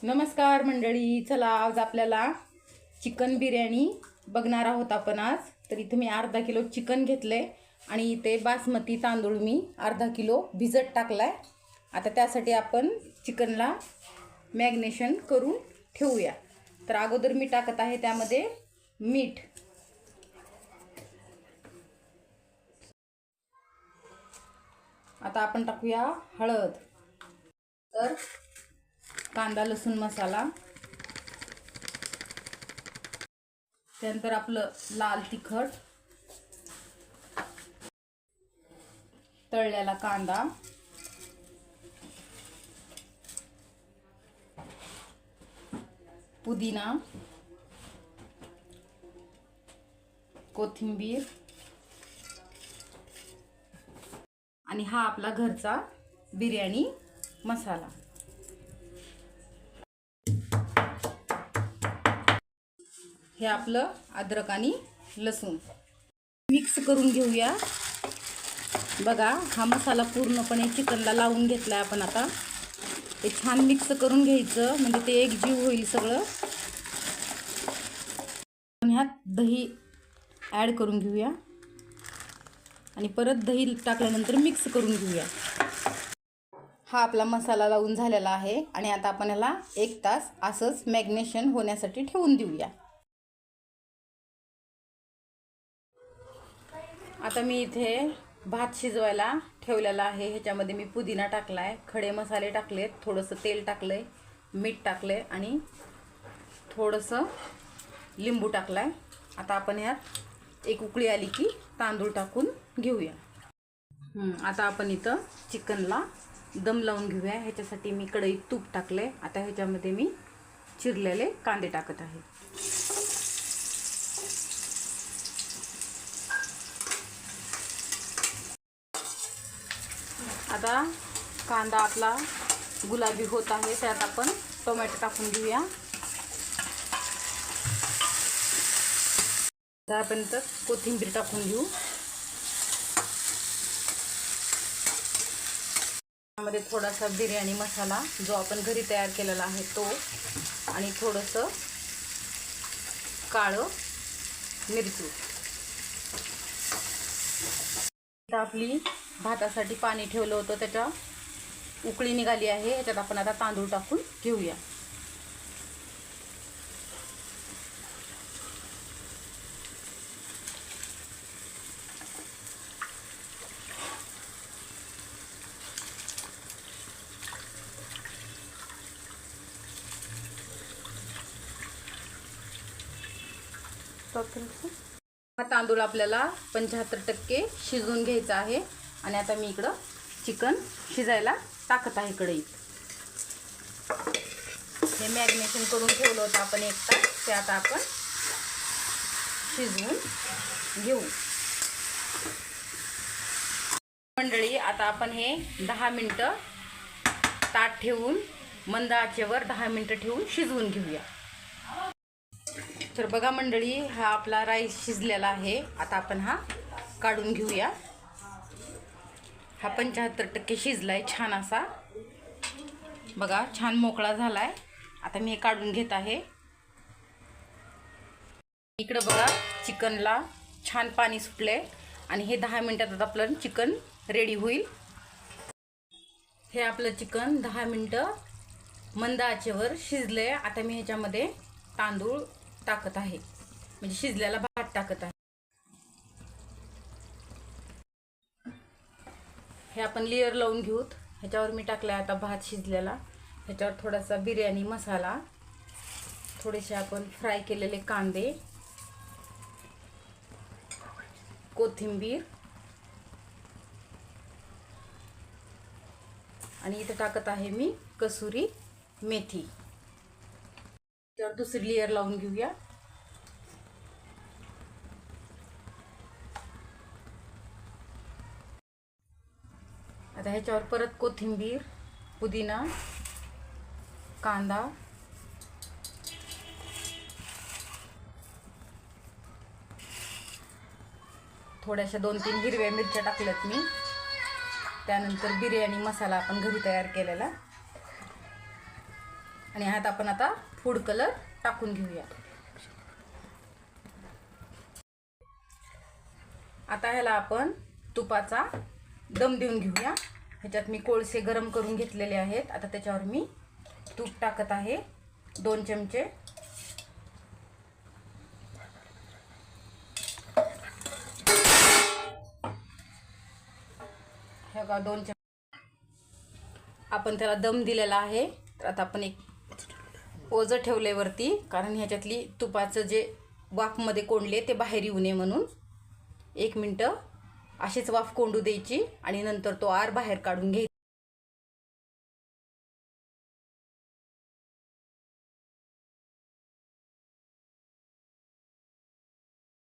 नमस्कार मंडळी, चला आज आपल्याला चिकन बिर्याणी बघणार आहोत आपण आज. तर इथे मी अर्धा किलो चिकन घेतले आणि इथे बासमती तांदूळ मी अर्धा किलो भिजत टाकलाय. आता त्यासाठी आपण चिकनला मॅग्नेशन करून ठेवूया. तर अगोदर मी टाकत आहे त्यामध्ये मीठ, आता आपण टाकूया हळद, तर कांदा लसूण मसाला, त्यानंतर आपलं लाल तिखट, तळलेला कांदा, पुदिना, कोथिंबीर आणि हा आपला घरचा बिर्याणी मसाला. हे आपलं अद्रक आणि लसूण मिक्स करून घेऊया. बघा, हा मसाला पूर्णपणे चिकनला लावून घेतलाय आपण. आता ते छान मिक्स करून घ्यायचं, म्हणजे ते एकजीव होईल सगळं. ह्यात दही ॲड करून घेऊया आणि परत दही टाकल्यानंतर मिक्स करून घेऊया. हा आपला मसाला लावून झालेला आहे आणि आता आपण याला 1 तास असंच मॅग्नेशन होण्यासाठी ठेवून देऊया. आता मी इथे भात शिजवायला ठेवलेला आहे. ह्याच्यामध्ये मी पुदिना टाकलाय, खडे मसाले टाकलेत, थोडंसं तेल टाकलंय, मीठ टाकलंय आणि थोडंसं लिंबू टाकलाय. आता आपण ह्यात एक उकळी आली की तांदूळ टाकून घेऊया. आता आपण इथं चिकनला दम लावून घेऊया. ह्याच्यासाठी मी कढईत तूप टाकलंय. आता ह्याच्यामध्ये मी चिरलेले कांदे टाकत आहे. आता कांदा आपला गुलाबी होत आहे, त्यात आपण टोमॅटो टाकून घेऊया. आपण तर कोथिंबीर टाकून घेऊ. त्यामध्ये थोडासा बिर्याणी मसाला जो आपण घरी तयार केलेला आहे तो, आणि थोडंसं काळं मिरची. आपली भातासाठी पाणी ठेवलं होतं, त्याच्या उकळी निघाली आहे. ह्याच्यात आपण आता तांदूळ टाकून घेऊया. हा तांदूळ आपल्याला 75% शिजवून घ्यायचा आहे. आणि आता मी इकडं चिकन शिजायला टाकत आहे कढईत. हे मॅग्नेशन करून ठेवलं होतं आपण 1 तास, ते आता आपण शिजवून घेऊ. मंडळी, आता आपण हे 10 मिनिटं ताट ठेवून मंद आचेवर 10 मिनिटं ठेवून शिजवून घेऊया. तर बघा मंडळी, हा आपला राईस शिजलेला आहे. आता आपण हा काढून घेऊया. हा 75% शिजलाय छान असा. बघा, छान मोकळा झालाय. आता मी हे काढून घेत आहे. इकडं बघा, चिकनला छान पाणी सुटले आणि हे 10 मिनिटात आपलं चिकन रेडी होईल. हे आपलं चिकन 10 मिनिटं मंद आचेवर शिजले. आता मी ह्याच्यामध्ये तांदूळ टाकत आहे, म्हणजे शिजलेला भात टाकत आहे. हे आपण लेयर लावून घेऊत. ह्याच्यावर मी टाकलाय आता भात शिजलेला. ह्याच्यावर थोडासा बिर्याणी मसाला, थोडेसे आपण फ्राय केलेले कांदे, कोथिंबीर आणि इथे टाकत आहे मी कसुरी मेथी. तर दुसरी लेयर लावून घेऊया. आता ह्याच्यावर परत कोथिंबीर, पुदिना, कांदा, थोड्याशा 2-3 हिरव्या मिरच्या टाकल्यात मी. त्यानंतर बिर्याणी मसाला आपण घरी तयार केलेला आणि ह्यात आपण आता फूड कलर टाकून घेऊया. आता ह्याला आपण तुपाचा दम देऊन घेऊया. ह्याच्यात मी कोळसे गरम करून घेतलेले आहेत. आता त्याच्यावर मी तूप टाकत आहे 2 चमचे. हे बघा 2 चमचे आपण त्याला दम दिलेला आहे. तर आता आपण एक ओझं ठेवलंय वरती, कारण ह्याच्यातली तुपाचं जे वाफमध्ये कोंडले ते बाहेर येऊ नये म्हणून. 1 मिनिट अशीच वाफ कोंडू द्यायची आणि नंतर तो आर बाहेर काढून घ्यायचा.